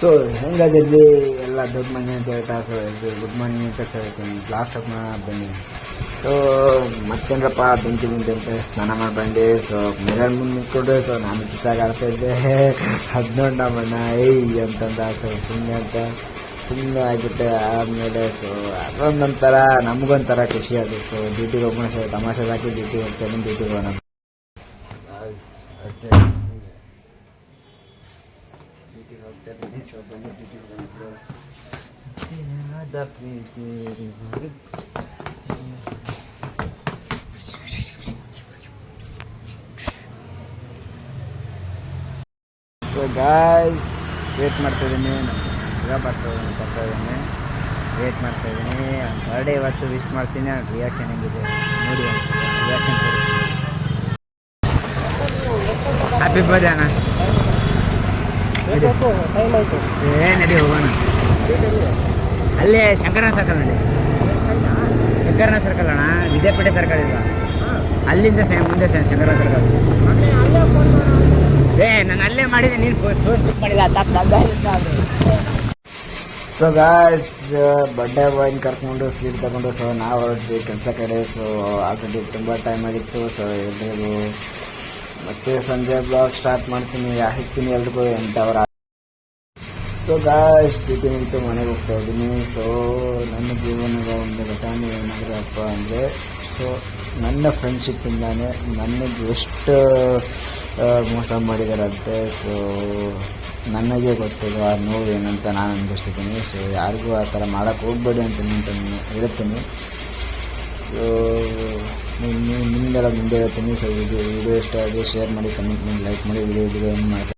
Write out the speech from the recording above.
So ಹೆಂಗದಿರಲಿ ಎಲ್ಲ ದೊಡ್ಡ ಮನೆ ಅಂತ ಹೇಳ್ತಾ ಸೊ ಎಲ್ರಿ ಗುಡ್ ಮಾರ್ನಿಂಗ್ ಅಂತ ಹೇಳ್ತೀನಿ. ಲಾಸ್ಟ್ ಆಫ್ ಬನ್ನಿ. ಸೊ ಮತ್ತೇನಪ್ಪ ಬೆಂಕಿ ಅಂತ ಸ್ನಾನ ಮಾಡಿ ಬಂದೆ. ಸೊ ಮಿರರ್ ಮುಂದೆ ನಿಂತ್ಕೊಂಡ್ರೆ ಸೊ ನಾನು ಪಿಚ್ಚಾಗಿ ಆಡ್ತಾ ಇದ್ದೆ. ಅದು ನೋಡಿ ನಮ್ಮಣ್ಣ ಅಂತಂದ. ಸೊ ಸುಮ್ಮನೆ ಆಗಿಬಿಟ್ಟೆ. ಆದಮೇಲೆ ಸೊ ಅದೊಂದೊಂಥರ ನಮಗೊಂಥರ ಖುಷಿ ಅದು. ಸೊ ಡ್ಯೂಟಿಗೆ ಹೋಗೋಣ. ಸೊ ತಮಾಷೆ ಹಾಕಿ ಡ್ಯೂಟಿಗೆ ಹೋಗ್ತೇನೆ. ಡ್ಯೂಟಿಗೆ ಹೋಗೋಣ ಹೋಗ್ತಾಯಿದ್ದೀನಿ. ಸೊ ಬನ್ನಿ ಡ್ಯೂಟಿಗೆ ಬಂದು ಪ್ರೀತಿ. ಸೊ ಗಾಯ್ಸ್ ವೇಟ್ ಮಾಡ್ತಾಯಿದ್ದೀನಿ. ಈಗ ಬರ್ತಾ ಇದ್ದೀನಿ. ವೇಟ್ ಮಾಡ್ತಾಯಿದ್ದೀನಿ. ಬರ್ಡೇ ಇವತ್ತು ವಿಶ್ ಮಾಡ್ತೀನಿ. ರಿಯಾಕ್ಷನ್ ಹೆಂಗಿದೆ ನೋಡಿ. ರಿಯಾಕ್ಷನ್ ಹ್ಯಾಪಿ ಬರ್ಡೇ ಅಣ್ಣ. ನಡಿ ಹೋಗೋಣ. ಅಲ್ಲೇ ಶಂಕರನ ಸರ್ಕಲ್ ನಡಿ. ಶಂಕರನ ಸರ್ಕಲ್ ಅಣ್ಣ, ವಿದ್ಯಾಪೀಠ ಸರ್ಕಲ್ ಇಲ್ವಾ? ಅಲ್ಲಿಂದ ಮುಂದೆ ಶಂಕರನ ಸರ್ಕಲ್. ನಾನು ಅಲ್ಲೇ ಮಾಡಿದ್ದೆ, ನೀನು ಪಿಕ್ ಮಾಡಿಲ್ಲ. ಸೊ ಗಾಯ್ಸ್ ಬರ್ಡೇ ಬಾಯ್ನ ಕರ್ಕೊಂಡು ಸ್ವೀಟ್ ತಗೊಂಡು ಸೊ ನಾವು ಹೊರಟ್ವಿ ಕೆಲಸ ಕಡೆ. ಸೊ ಆಲ್ರೆಡಿ ತುಂಬ ಟೈಮ್ ಆಗಿತ್ತು. ಸೊ ಎಲ್ರಿಗೂ ಮತ್ತೆ ಸಂಜೆ ಬ್ಲಾಗ್ ಸ್ಟಾರ್ಟ್ ಮಾಡ್ತೀನಿ. ಹಾಕ್ತೀನಿ ಎಲ್ರಿಗೂ 8 ಅವರ್. ಸೊ ಗಾಯ್ಸ್ ಡ್ಯೂಟಿ ಮುಗಿತು ಮನೆಗೆ ಹೋಗ್ತಾ ಇದ್ದೀನಿ. ಸೊ ನನ್ನ ಜೀವನದ ಒಂದು ಘಟನೆ ಏನಾದರೂ ಅಪ್ಪ ಅಂದರೆ ಸೊ ನನ್ನ ಫ್ರೆಂಡ್ಶಿಪ್ಪಿಂದಾನೆ ನನಗೆ ಎಷ್ಟು ಮೋಸ ಮಾಡಿದಾರಂತೆ. ಸೊ ನನಗೆ ಗೊತ್ತಿಲ್ಲ ಆ ನೋವು ಏನಂತ ನಾನು ಅನುಭವಿಸ್ತಿದ್ದೀನಿ. ಸೊ ಯಾರಿಗೂ ಆ ಥರ ಮಾಡೋಕ್ಕೆ ಹೋಗಬೇಡಿ ಅಂತ ಹೇಳ್ತೀನಿ. ಸೊ ಮುಂದೆ ಹೇಳ್ತೀನಿ. ಸೊ ವಿಡಿಯೋ ಇಷ್ಟ ಆಗಿ ಶೇರ್ ಮಾಡಿ, ಕಮೆಂಟ್ ಮಾಡಿ, ಲೈಕ್ ಮಾಡಿ. ವಿಡಿಯೋ ಏನು ಮಾಡ್ತೀನಿ.